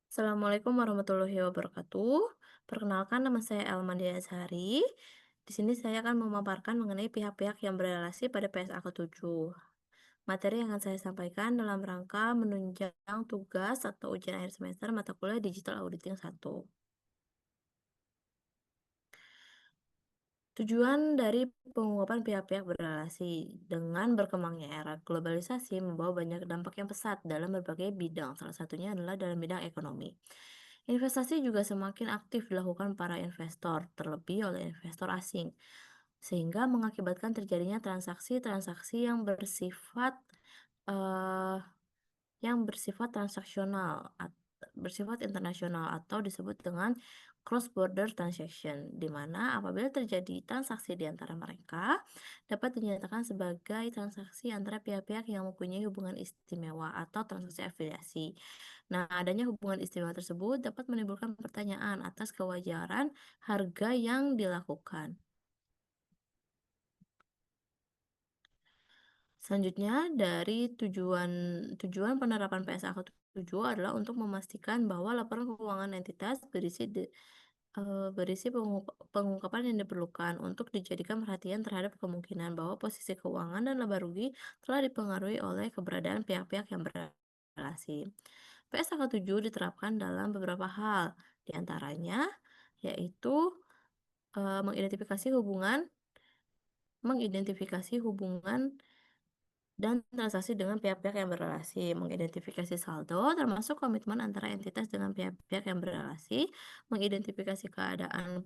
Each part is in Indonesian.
Assalamualaikum warahmatullahi wabarakatuh. Perkenalkan nama saya Elmadia Azhari. Di sini saya akan memaparkan mengenai pihak-pihak yang berrelasi pada PSA ke-7. Materi yang akan saya sampaikan dalam rangka menunjang tugas atau ujian akhir semester mata kuliah Digital Auditing 1. Tujuan dari pengungkapan pihak-pihak berrelasi dengan berkembangnya era globalisasi membawa banyak dampak yang pesat dalam berbagai bidang, salah satunya adalah dalam bidang ekonomi. Investasi juga semakin aktif dilakukan para investor, terlebih oleh investor asing, sehingga mengakibatkan terjadinya transaksi-transaksi eh, yang bersifat transaksional, bersifat internasional atau disebut dengan cross border transaction, di mana apabila terjadi transaksi di antara mereka dapat dinyatakan sebagai transaksi antara pihak-pihak yang mempunyai hubungan istimewa atau transaksi afiliasi. Nah, adanya hubungan istimewa tersebut dapat menimbulkan pertanyaan atas kewajaran harga yang dilakukan. Selanjutnya, dari tujuan penerapan PSA ke-7 adalah untuk memastikan bahwa laporan keuangan entitas berisi pengungkapan yang diperlukan untuk dijadikan perhatian terhadap kemungkinan bahwa posisi keuangan dan laba rugi telah dipengaruhi oleh keberadaan pihak-pihak yang berrelasi. PSA ke-7 diterapkan dalam beberapa hal, di antaranya yaitu mengidentifikasi hubungan dan transaksi dengan pihak-pihak yang berrelasi, mengidentifikasi saldo, termasuk komitmen antara entitas dengan pihak-pihak yang berrelasi, mengidentifikasi keadaan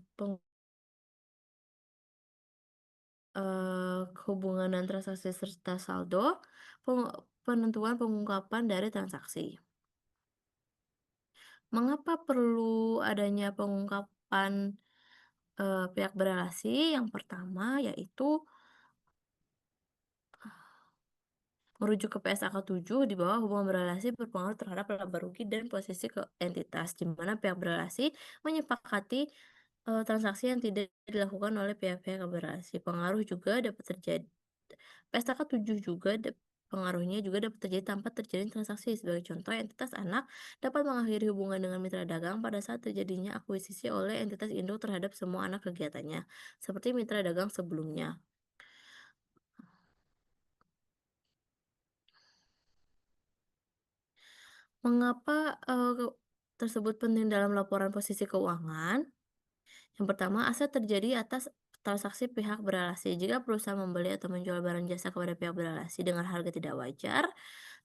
hubungan dan transaksi serta saldo, penentuan pengungkapan dari transaksi. Mengapa perlu adanya pengungkapan pihak berrelasi? Yang pertama yaitu merujuk ke PSAK 7 di bawah hubungan berrelasi berpengaruh terhadap laba rugi dan posisi ke entitas, di mana pihak berrelasi menyepakati transaksi yang tidak dilakukan oleh pihak-pihak yang berrelasi. PSAK 7 juga pengaruhnya juga dapat terjadi tanpa terjadi transaksi. Sebagai contoh, entitas anak dapat mengakhiri hubungan dengan mitra dagang pada saat terjadinya akuisisi oleh entitas induk terhadap semua anak kegiatannya, seperti mitra dagang sebelumnya. Mengapa tersebut penting dalam laporan posisi keuangan? Yang pertama, aset terjadi atas transaksi pihak berrelasi. Jika perusahaan membeli atau menjual barang jasa kepada pihak berrelasi dengan harga tidak wajar,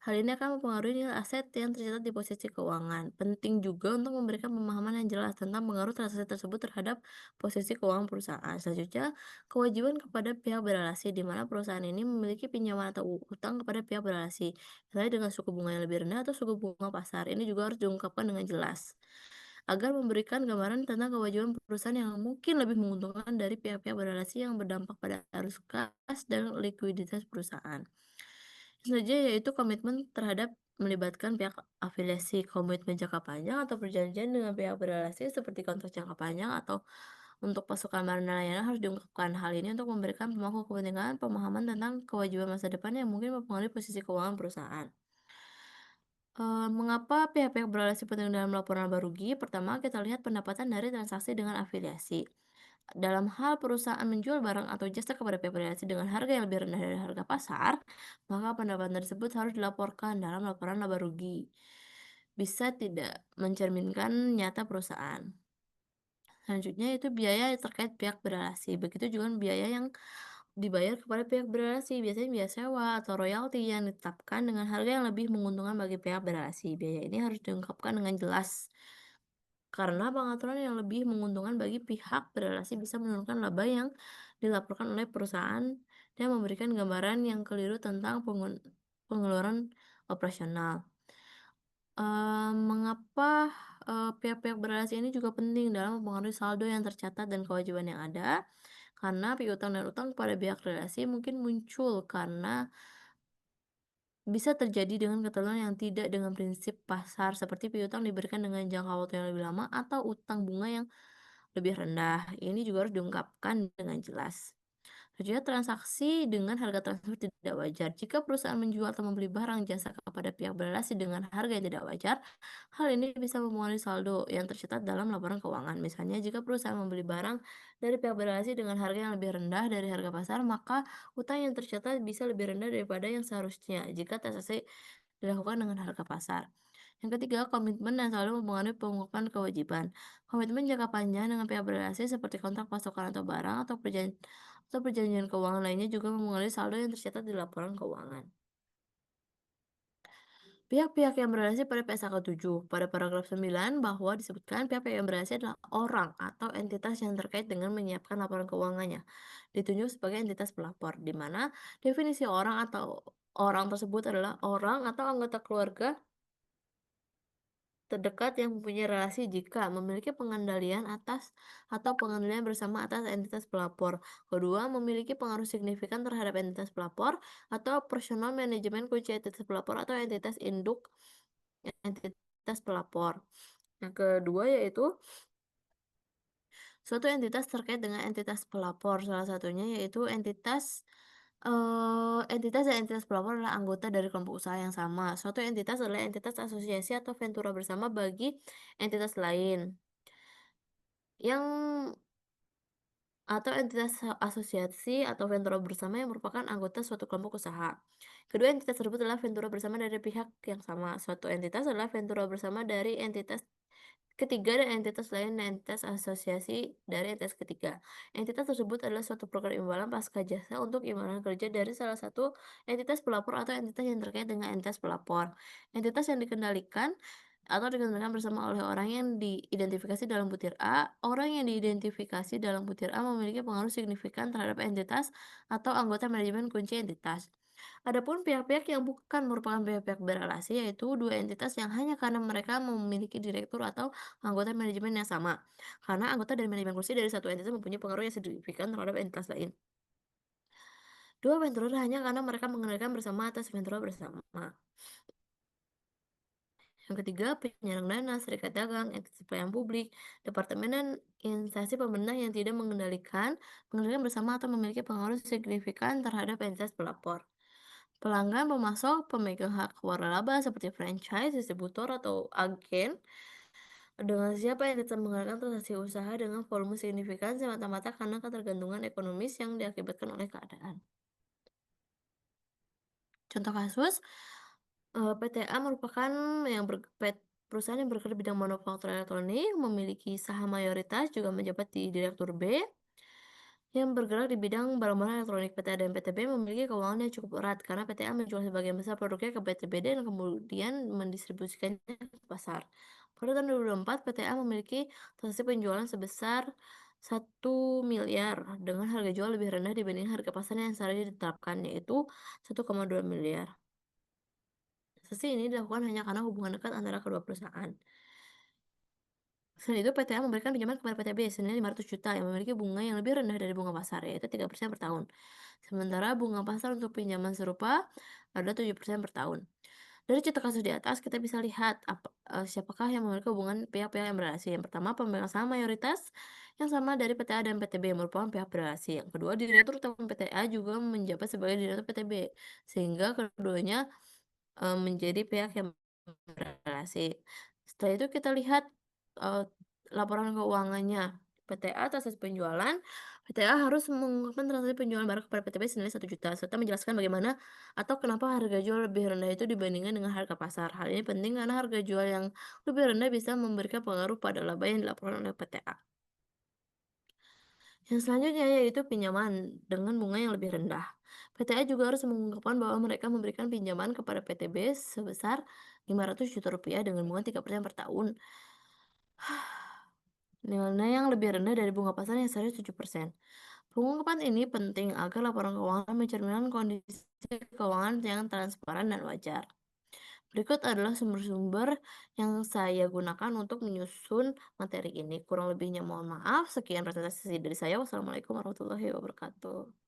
hal ini akan mempengaruhi nilai aset yang tercatat di posisi keuangan. Penting juga untuk memberikan pemahaman yang jelas tentang pengaruh transaksi tersebut terhadap posisi keuangan perusahaan. Selanjutnya, kewajiban kepada pihak berrelasi, di mana perusahaan ini memiliki pinjaman atau utang kepada pihak berrelasi, misalnya dengan suku bunga yang lebih rendah atau suku bunga pasar. Ini juga harus diungkapkan dengan jelas agar memberikan gambaran tentang kewajiban perusahaan yang mungkin lebih menguntungkan dari pihak-pihak berrelasi yang berdampak pada arus kas dan likuiditas perusahaan. Selanjutnya yaitu komitmen terhadap melibatkan pihak afiliasi, komitmen jangka panjang atau perjanjian dengan pihak berrelasi seperti kontrak jangka panjang atau untuk pasukan marina layanan harus diungkapkan. Hal ini untuk memberikan pemangku kepentingan pemahaman tentang kewajiban masa depan yang mungkin mempengaruhi posisi keuangan perusahaan. Mengapa pihak-pihak berrelasi penting dalam laporan laba rugi? Pertama, kita lihat pendapatan dari transaksi dengan afiliasi. Dalam hal perusahaan menjual barang atau jasa kepada pihak berrelasi dengan harga yang lebih rendah dari harga pasar, maka pendapatan tersebut harus dilaporkan dalam laporan laba rugi. Bisa tidak mencerminkan nyata perusahaan. Selanjutnya itu biaya terkait pihak berrelasi. Begitu juga biaya yang dibayar kepada pihak berrelasi, biasanya biaya sewa atau royalti yang ditetapkan dengan harga yang lebih menguntungkan bagi pihak berrelasi. Biaya ini harus diungkapkan dengan jelas, karena pengaturan yang lebih menguntungkan bagi pihak berrelasi bisa menurunkan laba yang dilaporkan oleh perusahaan dan memberikan gambaran yang keliru tentang pengeluaran operasional. Mengapa pihak-pihak berrelasi ini juga penting dalam mempengaruhi saldo yang tercatat dan kewajiban yang ada? Karena piutang dan utang kepada pihak relasi mungkin muncul karena bisa terjadi dengan ketentuan yang tidak dengan prinsip pasar, seperti piutang diberikan dengan jangka waktu yang lebih lama atau utang bunga yang lebih rendah. Ini juga harus diungkapkan dengan jelas. Terjadi transaksi dengan harga transfer tidak wajar. Jika perusahaan menjual atau membeli barang jasa kepada pihak berrelasi dengan harga yang tidak wajar, hal ini bisa mempengaruhi saldo yang tercatat dalam laporan keuangan. Misalnya, jika perusahaan membeli barang dari pihak berrelasi dengan harga yang lebih rendah dari harga pasar, maka utang yang tercatat bisa lebih rendah daripada yang seharusnya jika transaksi dilakukan dengan harga pasar. Yang ketiga, komitmen dan selalu mempengaruhi pengungkapan kewajiban. Komitmen jangka panjang dengan pihak berrelasi seperti kontrak pasokan atau barang atau perjanjian keuangan lainnya juga mempengaruhi saldo yang tercatat di laporan keuangan. Pihak-pihak yang berrelasi pada PSAK 7 pada paragraf 9 bahwa disebutkan pihak-pihak yang berrelasi adalah orang atau entitas yang terkait dengan menyiapkan laporan keuangannya. Ditunjuk sebagai entitas pelapor, di mana definisi orang atau orang tersebut adalah orang atau anggota keluarga terdekat yang mempunyai relasi jika memiliki pengendalian atas atau pengendalian bersama atas entitas pelapor. Kedua, memiliki pengaruh signifikan terhadap entitas pelapor atau personal manajemen kunci entitas pelapor atau entitas induk entitas pelapor. Yang kedua yaitu suatu entitas terkait dengan entitas pelapor. Salah satunya yaitu entitas dan entitas pelapor adalah anggota dari kelompok usaha yang sama. Suatu entitas adalah entitas asosiasi atau ventura bersama bagi entitas lain. Yang atau entitas asosiasi atau ventura bersama yang merupakan anggota suatu kelompok usaha. Kedua entitas tersebut adalah ventura bersama dari pihak yang sama. Suatu entitas adalah ventura bersama dari entitas ketiga dan entitas lain dan entitas asosiasi dari entitas ketiga. Entitas tersebut adalah suatu program imbalan pasca jasa untuk imbalan kerja dari salah satu entitas pelapor atau entitas yang terkait dengan entitas pelapor. Entitas yang dikendalikan atau dikendalikan bersama oleh orang yang diidentifikasi dalam butir A. Orang yang diidentifikasi dalam butir A memiliki pengaruh signifikan terhadap entitas atau anggota manajemen kunci entitas. Adapun pihak-pihak yang bukan merupakan pihak-pihak berrelasi yaitu dua entitas yang hanya karena mereka memiliki direktur atau anggota manajemen yang sama. Karena anggota dari manajemen kursi dari satu entitas mempunyai pengaruh yang signifikan terhadap entitas lain. Dua venture hanya karena mereka mengendalikan bersama atas venture bersama. Yang ketiga, penyerang dana, serikat dagang, entitas pelayanan publik, departemen dan instansi pemerintah yang tidak mengendalikan bersama atau memiliki pengaruh signifikan terhadap entitas pelapor. Pelanggan, pemasok, pemegang hak waralaba seperti franchise, distributor, atau agen dengan siapa yang tetap menggunakan transaksi usaha dengan volume signifikan semata-mata karena ketergantungan ekonomis yang diakibatkan oleh keadaan. Contoh kasus, PTA merupakan yang perusahaan yang bergerak di bidang manufaktur elektronik, memiliki saham mayoritas, juga menjabat di Direktur B, yang bergerak di bidang barang-barang elektronik. PTA dan PTB memiliki keuangan yang cukup erat karena PTA menjual sebagian besar produknya ke PTBD dan kemudian mendistribusikannya ke pasar. Pada tahun 2024, PTA memiliki transaksi penjualan sebesar 1 miliar dengan harga jual lebih rendah dibanding harga pasar yang seharusnya ditetapkan, yaitu 1,2 miliar. Transaksi ini dilakukan hanya karena hubungan dekat antara kedua perusahaan. Selain itu, PTA memberikan pinjaman kepada PTB senilai 500 juta yang memiliki bunga yang lebih rendah dari bunga pasar, yaitu 3% per tahun. Sementara bunga pasar untuk pinjaman serupa adalah 7% per tahun. Dari contoh kasus di atas, kita bisa lihat siapakah yang memiliki hubungan pihak-pihak yang berrelasi. Yang pertama, pemegang saham mayoritas yang sama dari PTA dan PTB yang merupakan pihak berrelasi. Yang kedua, direktur utama PTA juga menjabat sebagai direktur PTB, sehingga keduanya menjadi pihak yang berrelasi. Setelah itu kita lihat, eee, laporan keuangannya. PTA atas hasil penjualan, PTA harus mengungkapkan transaksi penjualan barang kepada PTB senilai 1 juta serta menjelaskan bagaimana atau kenapa harga jual lebih rendah itu dibandingkan dengan harga pasar. Hal ini penting karena harga jual yang lebih rendah bisa memberikan pengaruh pada laba yang dilaporkan oleh PTA. Yang selanjutnya yaitu pinjaman dengan bunga yang lebih rendah. PTA juga harus mengungkapkan bahwa mereka memberikan pinjaman kepada PTB sebesar 500 juta rupiah dengan bunga 3% per tahun. Nilai yang lebih rendah dari bunga pasar yang seharusnya 7%. Pengungkapan ini penting agar laporan keuangan mencerminkan kondisi keuangan yang transparan dan wajar. Berikut adalah sumber-sumber yang saya gunakan untuk menyusun materi ini. Kurang lebihnya mohon maaf. Sekian presentasi dari saya. Wassalamualaikum warahmatullahi wabarakatuh.